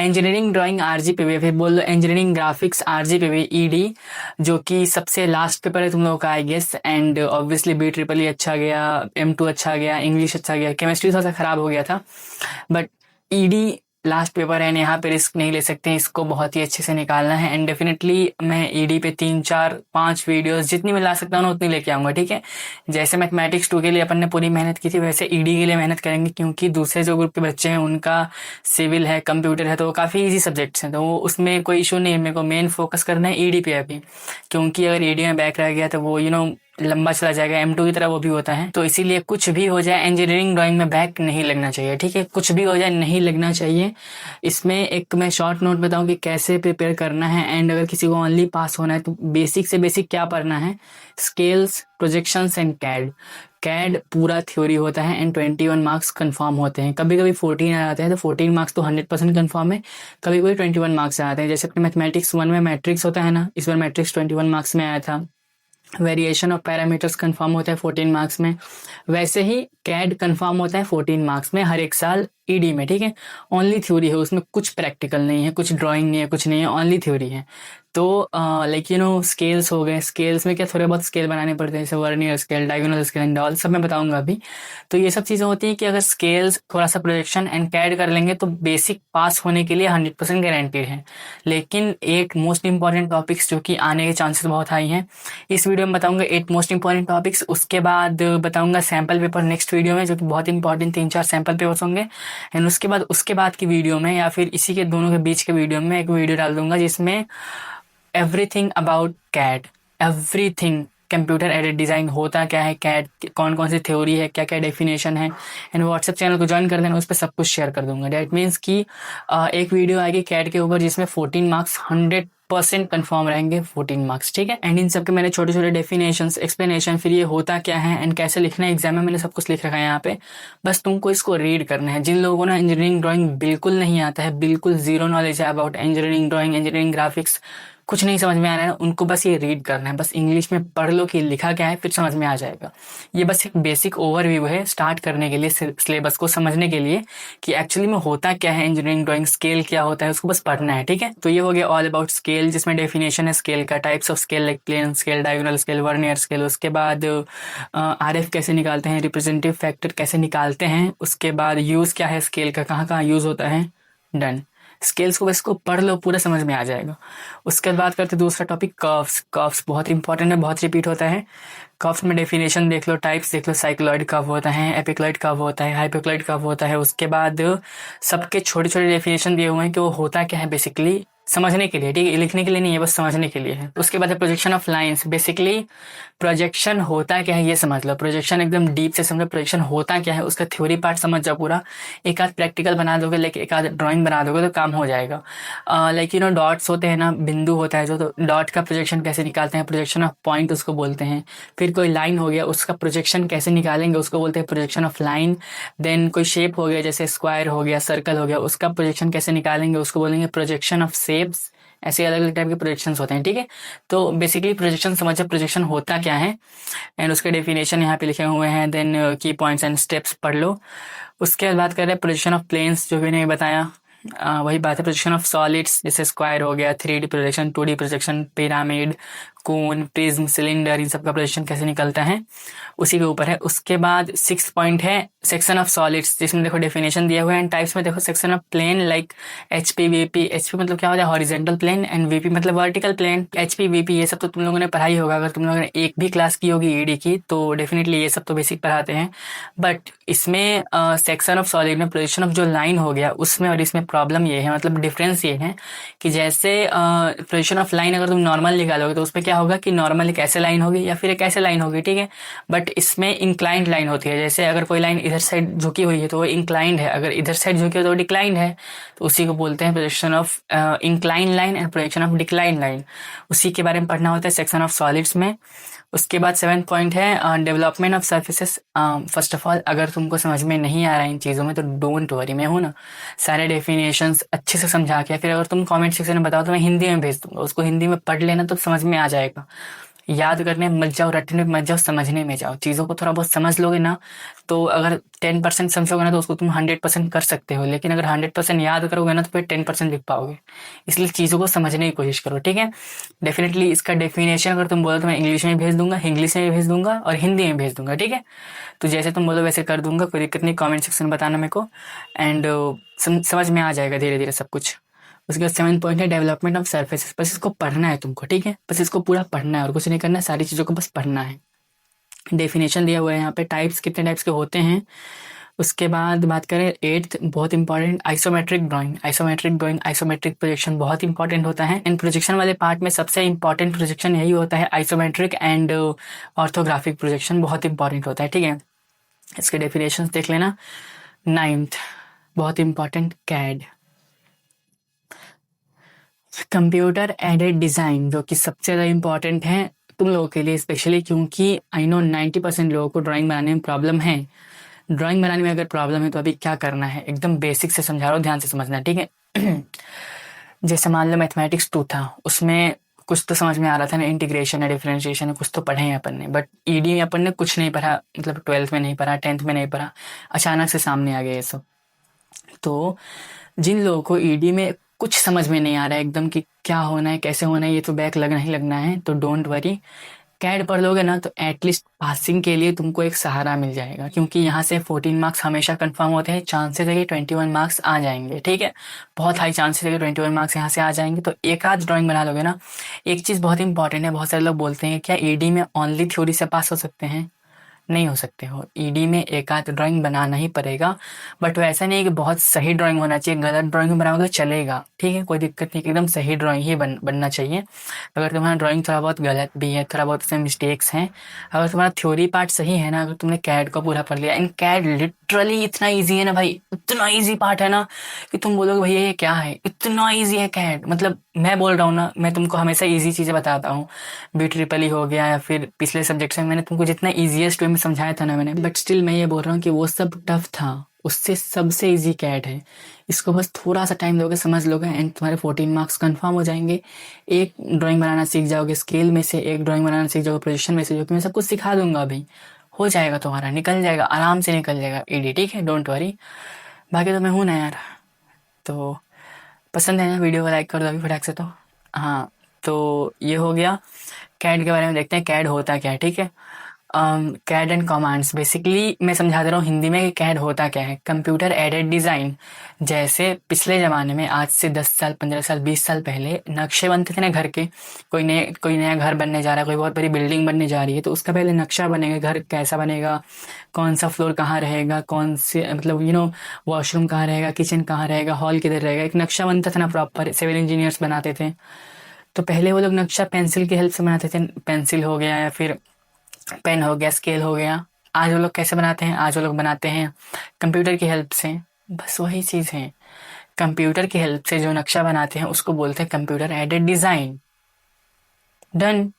Engineering drawing RGPV, फिर बोल लो इंजीनियरिंग ग्राफिक्स आरजीपीवी ईडी, जो कि सबसे लास्ट पेपर है तुम लोगों का I guess. And obviously B triple E अच्छा गया, M2 अच्छा गया, इंग्लिश अच्छा गया, केमिस्ट्री थोड़ा सा खराब हो गया था, बट ईडी लास्ट पेपर है, यहाँ पे रिस्क नहीं ले सकते हैं, इसको बहुत ही अच्छे से निकालना है। एंड डेफिनेटली मैं ईडी पे 3 4 5 वीडियोस जितनी मैं ला सकता हूँ ना उतनी लेके आऊँगा, ठीक है। जैसे मैथमेटिक्स 2 के लिए अपन ने पूरी मेहनत की थी, वैसे ईडी के लिए मेहनत करेंगे, क्योंकि दूसरे जो ग्रुप के बच्चे हैं उनका सिविल है, कंप्यूटर है, तो वो काफ़ी ईजी सब्जेक्ट्स हैं, तो वो उसमें कोई इशू नहीं है। मेरे को मेन फोकस करना है ईडी पे अभी, क्योंकि अगर ईडी में बैक रह गया तो वो लंबा चला जाएगा, M2 की तरह वो भी होता है। तो इसीलिए कुछ भी हो जाए इंजीनियरिंग ड्राइंग में बैक नहीं लगना चाहिए, ठीक है। कुछ भी हो जाए नहीं लगना चाहिए। इसमें एक मैं शॉर्ट नोट बताऊं कि कैसे प्रिपेयर करना है। एंड अगर किसी को ओनली पास होना है तो बेसिक से बेसिक क्या पढ़ना है, scales, projections and CAD. CAD पूरा थ्योरी होता है एंड 21 मार्क्स कंफर्म होते हैं। कभी कभी 14 आ जाते हैं, तो 14 मार्क्स तो 100% कंफर्म है, कभी कभी 21 मार्क्स आ जाते हैं। जैसे अपने मैथमेटिक्स 1 में मैट्रिक्स होता है ना, इस बार मैट्रिक्स 21 मार्क्स में आया था। वेरिएशन ऑफ पैरामीटर्स कंफर्म होता है 14 मार्क्स में, वैसे ही कैड कंफर्म होता है 14 मार्क्स में हर एक साल ईडी में, ठीक है। ओनली थ्योरी है, उसमें कुछ प्रैक्टिकल नहीं है, कुछ ड्राइंग नहीं है, कुछ नहीं है, ओनली थ्योरी है। तो लाइक स्केल्स हो गए, स्केल्स में क्या थोड़े बहुत स्केल बनाने पड़ते हैं, जैसे vernier scale, diagonal scale and all, सब मैं बताऊंगा अभी। तो ये सब चीज़ें होती हैं कि अगर स्केल्स, थोड़ा सा प्रोजेक्शन एंड कैड कर लेंगे तो बेसिक पास होने के लिए 100% गारंटीड है। लेकिन 8 मोस्ट इंपॉर्टेंट टॉपिक्स जो कि आने के चांसेस बहुत हाई हैं, इस वीडियो में बताऊंगा 8 मोस्ट इंपॉर्टेंट टॉपिक्स। उसके बाद बताऊंगा सैम्पल पेपर नेक्स्ट वीडियो में, जो कि बहुत इंपॉर्टेंट 3 4 सैम्पल पेपर्स होंगे। एंड उसके बाद की वीडियो में, या फिर इसी के दोनों के बीच के वीडियो में एक वीडियो डाल दूंगा जिसमें everything about CAD, everything, computer aided design होता क्या है, कैड कौन कौन सी थ्योरी है, क्या क्या डेफिनेशन है। एंड व्हाट्सएप चैनल को ज्वाइन कर देना, उस पर सब कुछ शेयर कर दूंगा। डैट मीन्स कि एक वीडियो आएगी कैड के ऊपर जिसमें 14 मार्क्स 100% कन्फर्म रहेंगे, 14 मार्क्स, ठीक है। एंड इन सब के मैंने छोटे छोटे डेफिनेशंस, एक्सप्लेनेशन, फिर ये होता क्या है एंड कैसे लिखना है एग्जाम में, मैंने सब कुछ लिख रखा है यहाँ पे। बस तुमको इसको रीड करना है। जिन लोगों को ना इंजीनियरिंग ड्राइंग बिल्कुल नहीं आता है, बिल्कुल जीरो नॉलेज है about engineering drawing, engineering graphics, कुछ नहीं समझ में आ रहा है ना, उनको बस ये रीड करना है। बस इंग्लिश में पढ़ लो कि लिखा क्या है, फिर समझ में आ जाएगा। ये बस एक बेसिक ओवरव्यू है स्टार्ट करने के लिए, सिलेबस को समझने के लिए कि एक्चुअली में होता क्या है इंजीनियरिंग ड्राइंग, स्केल क्या होता है, उसको बस पढ़ना है, ठीक है। तो ये हो गया ऑल अबाउट स्केल, जिसमें डेफिनेशन है स्केल का, types of scale like plain scale, diagonal scale, vernier scale. उसके बाद RF कैसे निकालते हैं, रिप्रेजेंटेटिव फैक्टर कैसे निकालते हैं। उसके बाद यूज़ क्या है स्केल का, कहाँ कहाँ यूज़ होता है, डन। स्केल्स को बस को पढ़ लो, पूरा समझ में आ जाएगा। उसके बाद बात करते हैं दूसरा टॉपिक, कर्व्स। कर्व्स बहुत इंपॉर्टेंट है, बहुत रिपीट होता है। कर्व्स में डेफिनेशन देख लो, टाइप्स देख लो, साइक्लॉइड कर्व होता है, एपिक्लॉइड कर्व होता है, हाइपोक्लॉइड कर्व होता है। उसके बाद सबके छोटे छोटे डेफिनेशन दिए हुए हैं कि वो होता क्या है, बेसिकली समझने के लिए, ठीक है, लिखने के लिए नहीं है, बस समझने के लिए है। उसके बाद है projection of lines. Basically projection होता क्या है ये समझ लो, प्रोजेक्शन एकदम डीप से समझो, प्रोजेक्शन होता क्या है, उसका थ्योरी पार्ट समझ जाओ पूरा। एक आध प्रैक्टिकल बना दोगे, लेकिन एक आध ड्राइंग बना दोगे तो काम हो जाएगा। लाइक डॉट्स होते हैं ना, बिंदु होता है जो, तो डॉट का प्रोजेक्शन कैसे निकालते हैं, प्रोजेक्शन ऑफ पॉइंट उसको बोलते हैं। फिर कोई लाइन हो गया, उसका प्रोजेक्शन कैसे निकालेंगे, उसको बोलते हैं प्रोजेक्शन ऑफ लाइन। देन कोई शेप हो गया, जैसे स्क्वायर हो गया, सर्कल हो गया, उसका प्रोजेक्शन कैसे निकालेंगे, उसको बोलेंगे प्रोजेक्शन ऑफ शेप्स। ऐसे अलग अलग टाइप के प्रोजेक्शंस होते हैं, ठीक है। तो बेसिकली प्रोजेक्शन समझो, प्रोजेक्शन होता क्या है एंड उसके डेफिनेशन यहाँ पे लिखे हुए हैं। देन की पॉइंट्स एंड स्टेप्स पढ़ लो। उसके बाद बात करें प्रोजेक्शन ऑफ प्लेन्स, जो भी नहीं बताया, वही बात है। प्रोजेक्शन ऑफ सॉलिड्स, जैसे स्क्वायर हो गया, 3D projection, 2D projection, pyramid, cone, prism, cylinder, इन सब का प्रोजेक्शन कैसे निकलता है, उसी के ऊपर है। उसके बाद 6th पॉइंट है सेक्शन ऑफ सॉलिड्स, जिसमें देखो डेफिनेशन दिया हुआ है। एंड टाइप्स में देखो section of plane like HP, VP। HP मतलब क्या होता है, हॉरिजेंटल प्लेन, एंड VP मतलब वर्टिकल प्लेन। HP, VP ये सब तो तुम लोगों ने पढ़ाई होगा, अगर तुम लोगों ने एक भी क्लास की होगी ED की, तो डेफिनेटली ये सब तो बेसिक पढ़ाते हैं। बट इसमें सेक्शन ऑफ सॉलिड में प्रोजेक्शन ऑफ जो लाइन हो गया उसमें, और इसमें प्रॉब्लम ये है, मतलब डिफरेंस ये है कि जैसे प्रोजेक्शन ऑफ लाइन अगर तुम नॉर्मल निकालोगे तो उसमें क्या होगा कि नॉर्मल एक ऐसे लाइन होगी या फिर एक ऐसे लाइन होगी, ठीक है। बट इसमें इंक्लाइंड लाइन होती है, जैसे अगर कोई लाइन इधर साइड झुकी हुई है तो वो इंक्लाइंड है, अगर इधर साइड झुकी हो तो वो डिक्लाइंड है। तो उसी को बोलते हैं projection of incline line and projection of decline line. उसी के बारे में पढ़ना होता है सेक्शन ऑफ सॉलिड्स में। उसके बाद 7th पॉइंट है development of surfaces. First of all अगर तुमको समझ में नहीं आ रहा है इन चीज़ों में तो डोंट वरी, मैं हूँ ना, सारे डेफिनेशंस अच्छे से समझा के, फिर अगर तुम कमेंट सेक्शन में बताओ तो मैं हिंदी में भेज दूंगा, उसको हिंदी में पढ़ लेना तो समझ में आ जाएगा। याद करने में मत जाओ, रटने में मत जाओ, समझने में जाओ। चीज़ों को थोड़ा बहुत समझ लोगे ना, तो अगर 10% समझोगे ना तो उसको तुम 100% कर सकते हो, लेकिन अगर 100% याद करोगे ना तो फिर 10% लिख पाओगे। इसलिए चीज़ों को समझने की कोशिश करो, ठीक है। डेफिनेटली इसका डेफिनेशन अगर तुम बोलो तो मैं इंग्लिश में भेज दूंगा, इंग्लिश में भी भेज दूंगा और हिंदी में भेज दूंगा, ठीक है। तो जैसे तुम बोलो वैसे कर दूंगा, कोई दिक्कत नहीं। कमेंट सेक्शन में बताना मेरे को, एंड समझ में आ जाएगा धीरे धीरे सब कुछ। उसके बाद 7 पॉइंट है डेवलपमेंट ऑफ सर्फेसेस। बस इसको पढ़ना है तुमको, ठीक है। बस इसको पूरा पढ़ना है और कुछ नहीं करना है, सारी चीज़ों को बस पढ़ना है। डेफिनेशन दिया हुआ है यहाँ पे, टाइप्स कितने टाइप्स के होते हैं। उसके बाद बात करें 8th, बहुत important, isometric drawing. Isometric drawing, isometric projection बहुत इंपॉर्टेंट होता है। इन प्रोजेक्शन वाले पार्ट में सबसे इंपॉर्टेंट प्रोजेक्शन यही होता है, आइसोमेट्रिक एंड ऑर्थोग्राफिक प्रोजेक्शन बहुत इंपॉर्टेंट होता है, ठीक है। इसके डेफिनेशंस देख लेना। 9th, बहुत important, CAD, computer aided design, जो कि सबसे ज़्यादा इंपॉर्टेंट है तुम लोगों के लिए स्पेशली, क्योंकि आई नो 90% लोगों को ड्राइंग बनाने में प्रॉब्लम है। ड्राइंग बनाने में अगर प्रॉब्लम है तो अभी क्या करना है, एकदम बेसिक से समझा रहा हूँ, ध्यान से समझना, ठीक है। जैसे मान लो मैथमेटिक्स 2 था, उसमें कुछ तो समझ में आ रहा था ना, इंटीग्रेशन है, डिफरेंशिएशन है, कुछ तो पढ़े हैं अपन ने, बट ईडी में अपन ने कुछ नहीं पढ़ा, मतलब 12th में नहीं पढ़ा, 10th में नहीं पढ़ा, अचानक से सामने आ गया ये सब। तो जिन लोगों को ईडी में कुछ समझ में नहीं आ रहा है एकदम कि क्या होना है, कैसे होना है, ये तो बैक लगना ही लगना है, तो डोंट वरी, कैड पढ़ लोगे ना तो एटलीस्ट पासिंग के लिए तुमको एक सहारा मिल जाएगा, क्योंकि यहाँ से 14 मार्क्स हमेशा कंफर्म होते हैं। चांसेस है कि 21 मार्क्स आ जाएंगे, ठीक है। बहुत हाई चांसेस है कि 21 मार्क्स यहाँ से आ जाएंगे, तो एक आध ड्राइंग बना लोगे ना। एक चीज़ बहुत इंपॉर्टेंट है, बहुत सारे लोग बोलते हैं क्या ईडी में ओनली थ्योरी से पास हो सकते हैं? नहीं हो सकते हो, ईडी में एक आध ड्राइंग बनाना ही पड़ेगा। बट वैसा नहीं है कि बहुत सही ड्राइंग होना चाहिए, गलत ड्राइंग बनाओगे तो चलेगा, ठीक है, कोई दिक्कत नहीं, एकदम सही ड्राइंग ही बनना चाहिए। अगर तुम्हारा ड्राइंग थोड़ा बहुत गलत भी है, थोड़ा बहुत उसमें मिस्टेक्स हैं, अगर तुम्हारा थ्योरी पार्ट सही है ना, अगर तुमने कैड को पूरा पढ़ लिया, एंड कैड लिटरली इतना ईजी है ना भाई, इतना ईजी पार्ट है ना कि तुम बोलोगे भैया ये क्या है, इतना ईजी है कैड। मतलब मैं बोल रहा हूँ ना, मैं तुमको हमेशा ईजी चीज़ें बताता हूँ, बी ट्रिपल ई हो गया या फिर पिछले सब्जेक्ट्स में मैंने तुमको जितना ईजीएस्ट वे में समझाया था ना मैंने, बट स्टिल मैं ये बोल रहा हूँ कि वो सब टफ था, उससे सबसे इजी कैट है। इसको बस थोड़ा सा टाइम दोगे, समझ लोगे, एंड तुम्हारे 14 मार्क्स कंफर्म हो जाएंगे। एक ड्राइंग बनाना सीख जाओगे स्केल में से, एक ड्राइंग बनाना सीख जाओगे प्रोजेक्शन में से, जो कि मैं सब कुछ सिखा दूंगा अभी। हो जाएगा तुम्हारा, निकल जाएगा, आराम से निकल जाएगा ईडी, ठीक है, डोंट वरी। बाकी तो मैं हूँ ना यार। तो पसंद है ना, वीडियो को लाइक कर दो अभी फटाक से। तो हाँ, तो ये हो गया। कैड के बारे में देखते हैं, कैड होता क्या है, ठीक है। कैड एंड कमांड्स, बेसिकली मैं समझा दे रहा हूँ हिंदी में कि कैड होता क्या है। कंप्यूटर एडेड डिज़ाइन, जैसे पिछले ज़माने में आज से 10 साल, 15 साल, 20 साल पहले नक्शे बनते थे ना घर के, कोई नया घर बनने जा रहा है, कोई बहुत बड़ी बिल्डिंग बनने जा रही है, तो उसका पहले नक्शा बनेगा, घर कैसा बनेगा, कौन सा फ्लोर कहाँ रहेगा, कौन से मतलब वॉशरूम कहाँ रहेगा, किचन कहाँ रहेगा, हॉल किधर रहेगा, एक नक्शा बनता था ना प्रॉपर, सिविल इंजीनियर्स बनाते थे। तो पहले वो लोग नक्शा पेंसिल की हेल्प से बनाते थे, पेंसिल हो गया या फिर पेन हो गया, स्केल हो गया। आज वो लोग कैसे बनाते हैं, आज वो लोग बनाते हैं कंप्यूटर की हेल्प से। बस वही चीज़ है, कंप्यूटर की हेल्प से जो नक्शा बनाते हैं उसको बोलते हैं कंप्यूटर एडेड डिज़ाइन। डन।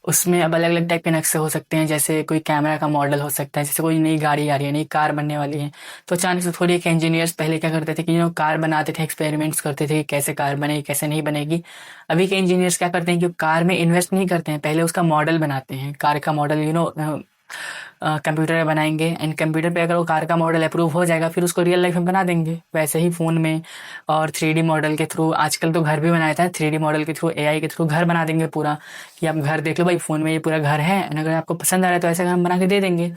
उसमें अब अलग अलग टाइप के नक्शे हो सकते हैं, जैसे कोई कैमरा का मॉडल हो सकता है, जैसे कोई नई गाड़ी आ रही है, नई कार बनने वाली है, तो अचानक से थोड़ी एक इंजीनियर्स पहले क्या करते थे कि कार बनाते थे, एक्सपेरिमेंट्स करते थे कि कैसे कार बनेगी कैसे नहीं बनेगी। अभी के इंजीनियर्स क्या करते हैं कि कार में इन्वेस्ट नहीं करते हैं, पहले उसका मॉडल बनाते हैं, कार का मॉडल कंप्यूटर में बनाएंगे, एंड कंप्यूटर पे अगर वो कार का मॉडल अप्रूव हो जाएगा फिर उसको रियल लाइफ में बना देंगे। वैसे ही फ़ोन में और 3D मॉडल के थ्रू, आजकल तो घर भी बनाया था, 3D मॉडल के थ्रू, एआई के थ्रू घर बना देंगे पूरा, कि आप घर देख लो भाई, फ़ोन में ये पूरा घर है, एंड अगर आपको पसंद आ रहा है तो ऐसा हम बना के दे देंगे।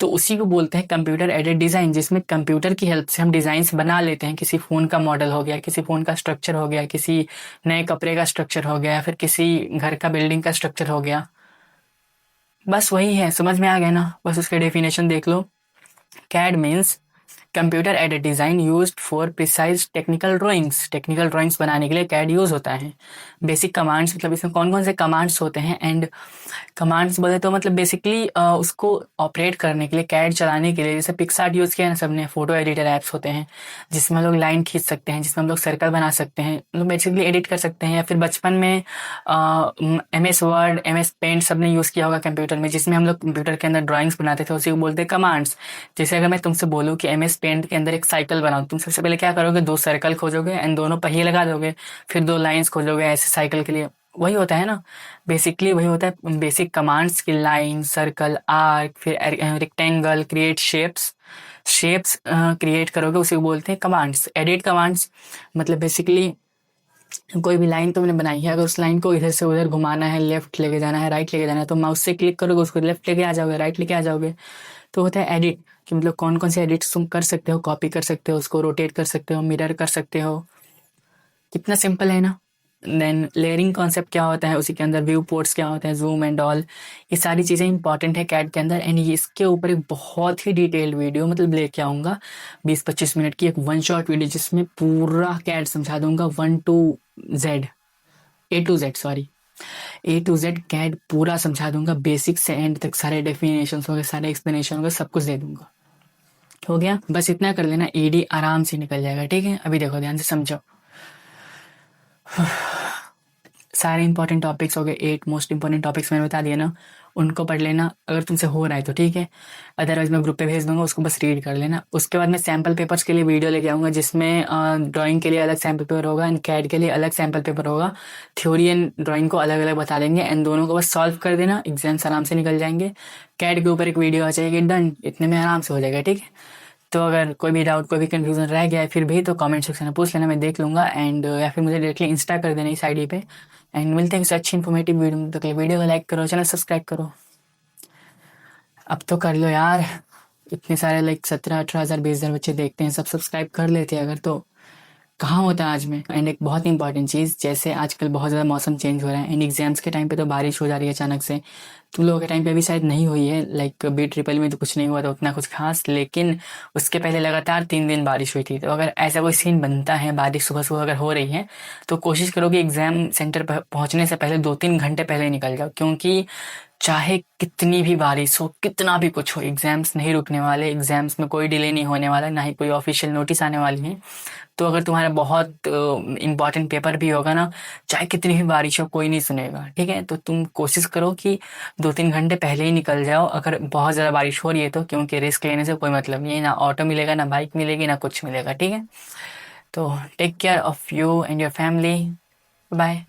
तो उसी को बोलते हैं कंप्यूटर एडेड डिज़ाइन, जिसमें कंप्यूटर की हेल्प से हम डिज़ाइंस बना लेते हैं। किसी फ़ोन का मॉडल हो गया, किसी फ़ोन का स्ट्रक्चर हो गया, किसी नए कपड़े का स्ट्रक्चर हो गया, या फिर किसी घर का बिल्डिंग का स्ट्रक्चर हो गया। बस वही है, समझ में आ गया ना, बस उसके डेफिनेशन देख लो। CAD means computer aided design used for precise technical drawings. Technical drawings बनाने के लिए कैड यूज़ होता है। बेसिक कमांड्स, मतलब इसमें कौन कौन से कमांड्स होते हैं, एंड कमांड्स बोले तो मतलब बेसिकली उसको ऑपरेट करने के लिए, कैड चलाने के लिए, जैसे पिक्सआर्ट यूज़ किया है ना सबने, फोटो एडिटर ऐप्स होते हैं जिसमें हम लोग लाइन खींच सकते हैं, जिसमें हम लोग सर्कल बना सकते हैं, मतलब बेसिकली एडिट कर सकते हैं। या फिर बचपन में MS वर्ड, MS पेंट सबने यूज़ किया होगा कंप्यूटर में, जिसमें हम लोग कंप्यूटर के अंदर ड्राइंग्स बनाते थे, उसी को बोलते हैं कमांड्स। जैसे अगर मैं तुमसे बोलूँ कि MS पेंट के अंदर एक साइकिल बनाओ, तुम सबसे पहले क्या करोगे, 2 सर्कल खोजोगे एंड दोनों पहिए लगा दोगे, फिर 2 लाइंस खोजोगे ऐसे साइकिल के लिए, वही होता है ना, बेसिकली वही होता है, बेसिक कमांड्स की लाइन, सर्कल, आर्क, फिर rectangle, create shapes. Shapes create करोगे उसे बोलते हैं कमांड्स। एडिट कमांड्स मतलब बेसिकली कोई भी लाइन तुमने बनाई है, अगर उस लाइन को इधर से उधर घुमाना है, लेफ्ट लेके जाना है, राइट लेके जाना है, तो माउस से क्लिक करोगे उसको लेफ्ट लेके आ जाओगे, राइट लेके आ जाओगे। तो होता है एडिट, कि मतलब कौन कौन से एडिट्स तुम कर सकते हो, कॉपी कर सकते हो, उसको रोटेट कर सकते हो, मिरर कर सकते हो। कितना सिंपल है ना। देन लेयरिंग कॉन्सेप्ट क्या होता है, उसी के अंदर व्यू पोर्ट्स क्या होते हैं, जूम एंड ऑल, ये सारी चीज़ें इंपॉर्टेंट है कैड के अंदर। एंड ये इसके ऊपर एक बहुत ही डिटेल्ड वीडियो मतलब लेके आऊँगा, 20-25 मिनट की एक वन शॉट वीडियो, जिसमें पूरा कैड समझा दूंगा, Z A to Z, sorry, A to Z CAD पूरा समझा दूंगा, बेसिक से एंड तक सारे डेफिनेशन हो गए, सारे एक्सप्लेनेशन हो गए, सब कुछ दे दूंगा। हो गया, बस इतना कर लेना, ईडी आराम से निकल जाएगा। ठीक है, अभी देखो ध्यान से समझो। सारे इंपॉर्टेंट टॉपिक्स हो गए, 8 मोस्ट इंपॉर्टेंट टॉपिक्स मैंने बता दिए ना, उनको पढ़ लेना अगर तुमसे हो रहा है तो ठीक है, अदरवाइज मैं ग्रुप पे भेज दूंगा, उसको बस रीड कर लेना। उसके बाद मैं सैम्पल पेपर्स के लिए वीडियो लेके आऊँगा, जिसमें ड्राइंग के लिए अलग सैम्पल पेपर होगा एंड कैड के लिए अलग सैम्पल पेपर होगा। थ्योरी एंड ड्राइंग को अलग अलग बता देंगे, एंड दोनों को बस सॉल्व कर देना, एग्जाम्स आराम से निकल जाएंगे। कैड के ऊपर एक वीडियो आ जाएगी, डन, इतने में आराम से हो जाएगा। ठीक है, तो अगर कोई भी डाउट, कोई भी कंफ्यूजन रह गया है फिर भी, तो कमेंट सेक्शन में पूछ लेना, मैं देख लूँगा। एंड या फिर मुझे डायरेक्टली इंस्टा कर देना इस आईडी पे। एंड मिलते हैं किसी अच्छी इन्फॉर्मेटिव वीडियो में, तो वीडियो को लाइक करो, चैनल सब्सक्राइब करो, अब तो कर लो यार। इतने सारे लाइक 17-18 हज़ार 20 हज़ार बच्चे देखते हैं, सब सब्सक्राइब कर लेते हैं अगर, तो कहाँ होता है आज में। एंड एक बहुत इंपॉर्टेंट चीज़, जैसे आजकल बहुत ज़्यादा मौसम चेंज हो रहा है, एंड एग्जाम्स के टाइम पे तो बारिश हो जा रही है अचानक से। तुम लोगों के टाइम पे अभी शायद नहीं हुई है, लाइक B ट्रिपल में तो कुछ नहीं हुआ था उतना कुछ खास, लेकिन उसके पहले लगातार 3 दिन बारिश हुई थी। तो अगर ऐसा कोई सीन बनता है, बारिश सुबह सुबह अगर हो रही है, तो कोशिश करो कि एग्ज़ाम सेंटर पर पहुँचने से पहले 2-3 घंटे पहले निकल जाओ, क्योंकि चाहे कितनी भी बारिश हो, कितना भी कुछ हो, एग्जाम्स नहीं रुकने वाले, एग्जाम्स में कोई डिले नहीं होने वाला, ना ही कोई ऑफिशियल नोटिस आने वाली है। तो अगर तुम्हारा बहुत इंपॉर्टेंट पेपर भी होगा ना, चाहे कितनी भी बारिश हो, कोई नहीं सुनेगा। ठीक है, तो तुम कोशिश करो कि 2-3 घंटे पहले ही निकल जाओ, अगर बहुत ज़्यादा बारिश हो रही है तो, क्योंकि रिस्क लेने से कोई मतलब नहीं है, ना ऑटो मिलेगा, ना बाइक मिलेगी, ना कुछ मिलेगा। ठीक है, तो take care of you and your family, bye.